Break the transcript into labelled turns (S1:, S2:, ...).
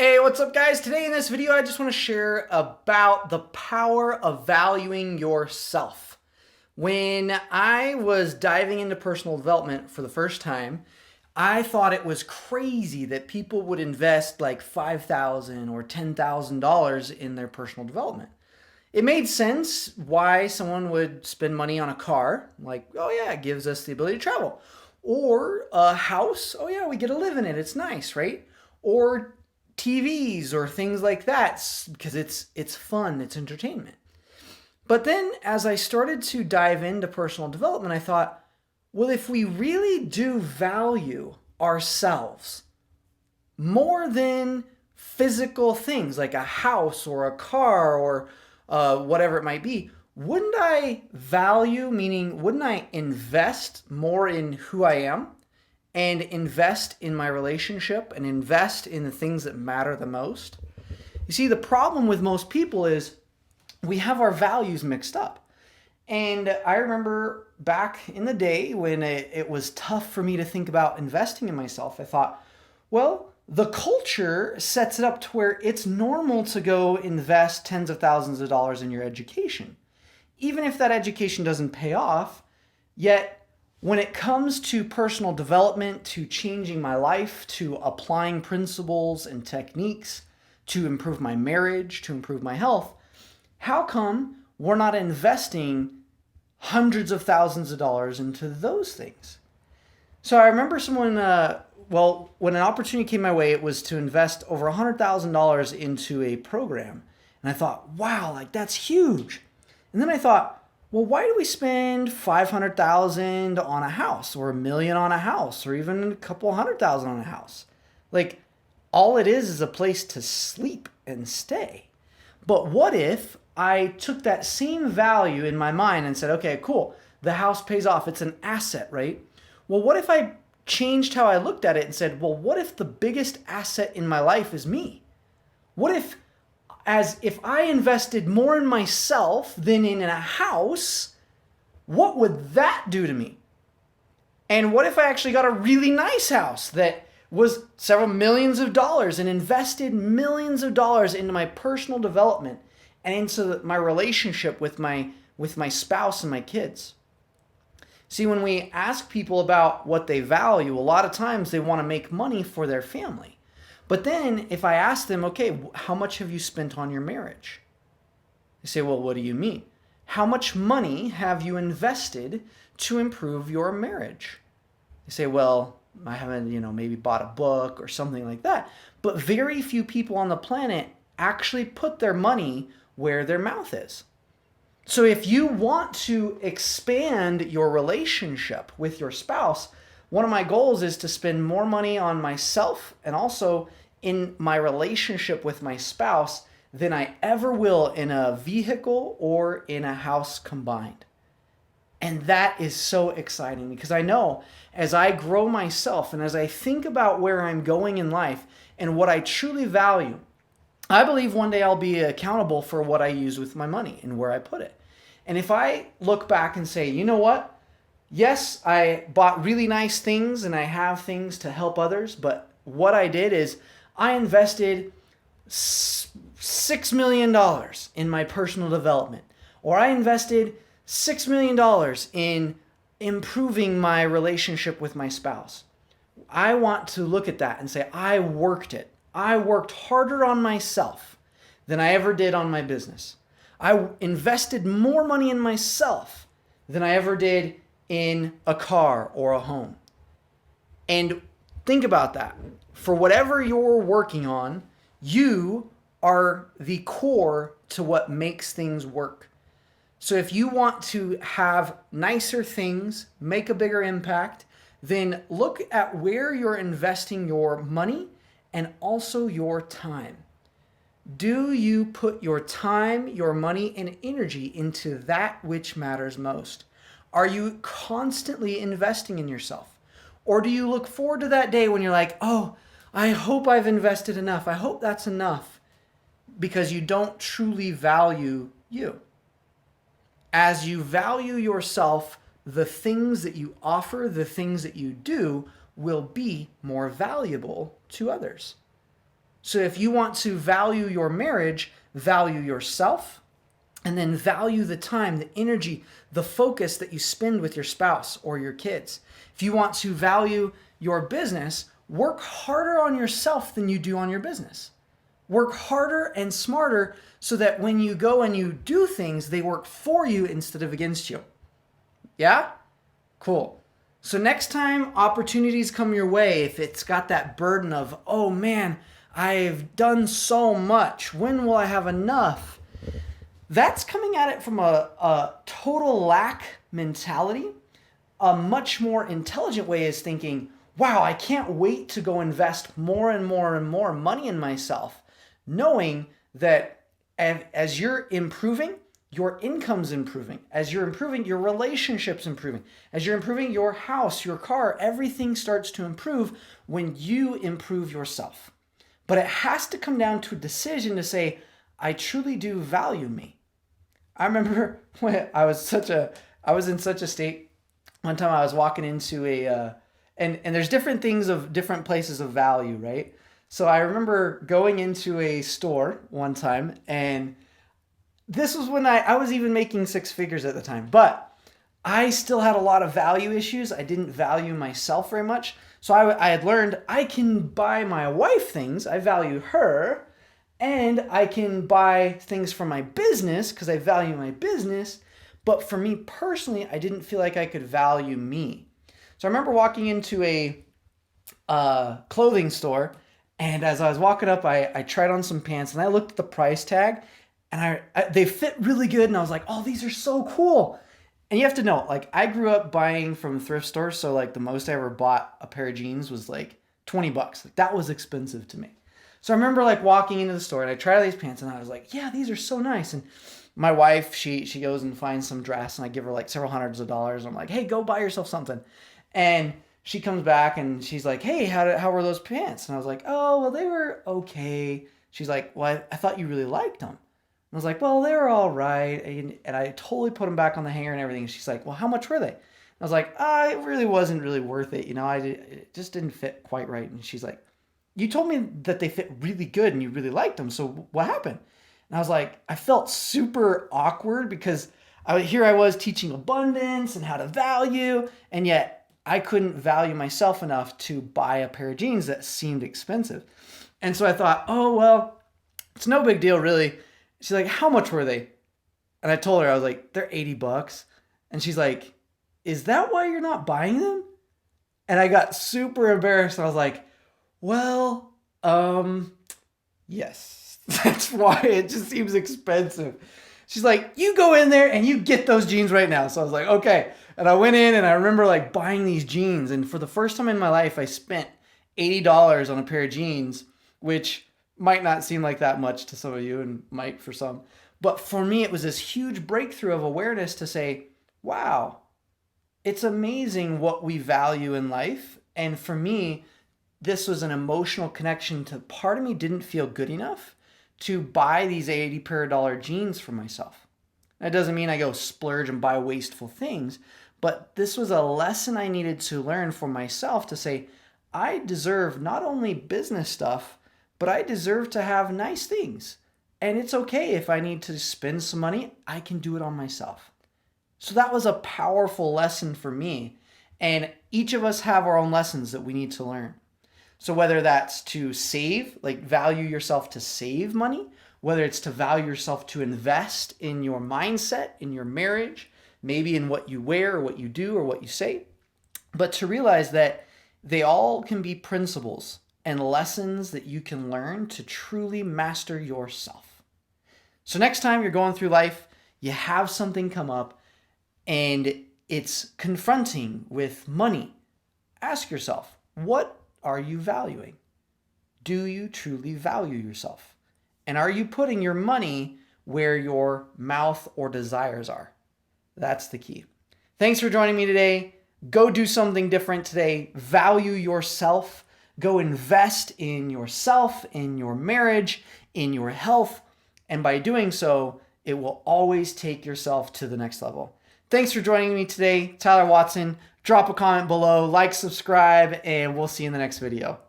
S1: Hey, what's up guys? Today in this video, I just want to share about the power of valuing yourself. When I was diving into personal development for the first time, I thought it was crazy that people would invest like $5,000 or $10,000 in their personal development. It made sense why someone would spend money on a car, like, oh yeah, it gives us the ability to travel. Or a house, oh yeah, we get to live in it, it's nice, right? Or TVs or things like that because it's fun, it's entertainment. But then as I started to dive into personal development, I thought, well, if we really do value ourselves more than physical things like a house or a car or whatever it might be, wouldn't I value, meaning wouldn't I invest more in who I am and invest in my relationship and invest in the things that matter the most? You see, the problem with most people is we have our values mixed up. And I remember back in the day when it was tough for me to think about investing in myself, I thought, well, the culture sets it up to where it's normal to go invest tens of thousands of dollars in your education. Even if that education doesn't pay off, yet when it comes to personal development, to changing my life, to applying principles and techniques to improve my marriage, to improve my health, how come we're not investing hundreds of thousands of dollars into those things? So I remember someone, when an opportunity came my way, it was to invest over $100,000 into a program. And I thought, wow, like that's huge. And then I thought, well, why do we spend $500,000 on a house or $1 million on a house or even a couple $100,000 on a house? Like, all it is a place to sleep and stay. But what if I took that same value in my mind and said, okay, cool, the house pays off, it's an asset, right? Well, what if I changed how I looked at it and said, well, what if the biggest asset in my life is me? What if I invested more in myself than in a house, what would that do to me? And what if I actually got a really nice house that was several millions of dollars and invested millions of dollars into my personal development and into my relationship with my spouse and my kids? See, when we ask people about what they value, a lot of times they want to make money for their family. But then if I ask them, okay, how much have you spent on your marriage? They say, well, what do you mean? How much money have you invested to improve your marriage? They say, well, I haven't, maybe bought a book or something like that. But very few people on the planet actually put their money where their mouth is. So if you want to expand your relationship with your spouse, one of my goals is to spend more money on myself and also in my relationship with my spouse than I ever will in a vehicle or in a house combined. And that is so exciting because I know as I grow myself and as I think about where I'm going in life and what I truly value, I believe one day I'll be accountable for what I use with my money and where I put it. And if I look back and say, you know what? Yes, I bought really nice things and I have things to help others, but what I did is I invested $6 million in my personal development, or I invested $6 million in improving my relationship with my spouse. I want to look at that and say, I worked it. I worked harder on myself than I ever did on my business. I invested more money in myself than I ever did in a car or a home. And think about that. For whatever you're working on, you are the core to what makes things work. So if you want to have nicer things, make a bigger impact, then look at where you're investing your money and also your time. Do you put your time, your money, and energy into that which matters most? Are you constantly investing in yourself? Or do you look forward to that day when you're like, oh, I hope I've invested enough. I hope that's enough, because you don't truly value you. As you value yourself, the things that you offer, the things that you do will be more valuable to others. So if you want to value your marriage, value yourself, and then value the time, the energy, the focus that you spend with your spouse or your kids. If you want to value your business, work harder on yourself than you do on your business. Work harder and smarter so that when you go and you do things, they work for you instead of against you. Yeah? Cool. So next time opportunities come your way, if it's got that burden of, oh man, I've done so much, when will I have enough? That's coming at it from a total lack mentality. A much more intelligent way is thinking, wow, I can't wait to go invest more and more and more money in myself, knowing that as you're improving, your income's improving. As you're improving, your relationship's improving. As you're improving your house, your car, everything starts to improve when you improve yourself. But it has to come down to a decision to say, I truly do value me. I remember when I was in such a state. One time I was walking into and there's different things of different places of value, right? So I remember going into a store one time, and this was when I was even making six figures at the time, but I still had a lot of value issues. I didn't value myself very much. So I had learned I can buy my wife things. I value her. And I can buy things for my business because I value my business. But for me personally, I didn't feel like I could value me. So I remember walking into a clothing store. And as I was walking up, I tried on some pants and I looked at the price tag. And they fit really good. And I was like, oh, these are so cool. And you have to know, like, I grew up buying from thrift stores. So like the most I ever bought a pair of jeans was like $20. Like, that was expensive to me. So I remember like walking into the store and I tried these pants and I was like, yeah, these are so nice. And my wife, she goes and finds some dress and I give her like several hundreds of dollars. I'm like, hey, go buy yourself something. And she comes back and she's like, hey, how were those pants? And I was like, oh, well, they were okay. She's like, well, I thought you really liked them. And I was like, well, they were all right. And I totally put them back on the hanger and everything. And she's like, well, how much were they? And I was like, it really wasn't really worth it. It just didn't fit quite right. And she's like, you told me that they fit really good and you really liked them. So what happened? And I was like, I felt super awkward because here I was teaching abundance and how to value, and yet I couldn't value myself enough to buy a pair of jeans that seemed expensive. And so I thought, oh, well, it's no big deal, really. She's like, how much were they? And I told her, I was like, they're $80. And she's like, is that why you're not buying them? And I got super embarrassed. I was like, well, yes, that's why it just seems expensive. She's like, you go in there and you get those jeans right now. So I was like, okay. And I went in and I remember like buying these jeans. And for the first time in my life, I spent $80 on a pair of jeans, which might not seem like that much to some of you and might for some. But for me, it was this huge breakthrough of awareness to say, wow, it's amazing what we value in life. And for me, this was an emotional connection to part of me didn't feel good enough to buy these $80 pair jeans for myself. That doesn't mean I go splurge and buy wasteful things, but this was a lesson I needed to learn for myself to say, I deserve not only business stuff, but I deserve to have nice things. And it's okay if I need to spend some money, I can do it on myself. So that was a powerful lesson for me. And each of us have our own lessons that we need to learn. So whether that's to save, like value yourself to save money, whether it's to value yourself to invest in your mindset, in your marriage, maybe in what you wear or what you do or what you say, but to realize that they all can be principles and lessons that you can learn to truly master yourself. So next time you're going through life, you have something come up and it's confronting with money. Ask yourself, what are you valuing? Do you truly value yourself? And are you putting your money where your mouth or desires are? That's the key. Thanks for joining me today. Go do something different today. Value yourself. Go invest in yourself, in your marriage, in your health. And by doing so, it will always take yourself to the next level. Thanks for joining me today. Tyler Watson. Drop a comment below, like, subscribe, and we'll see you in the next video.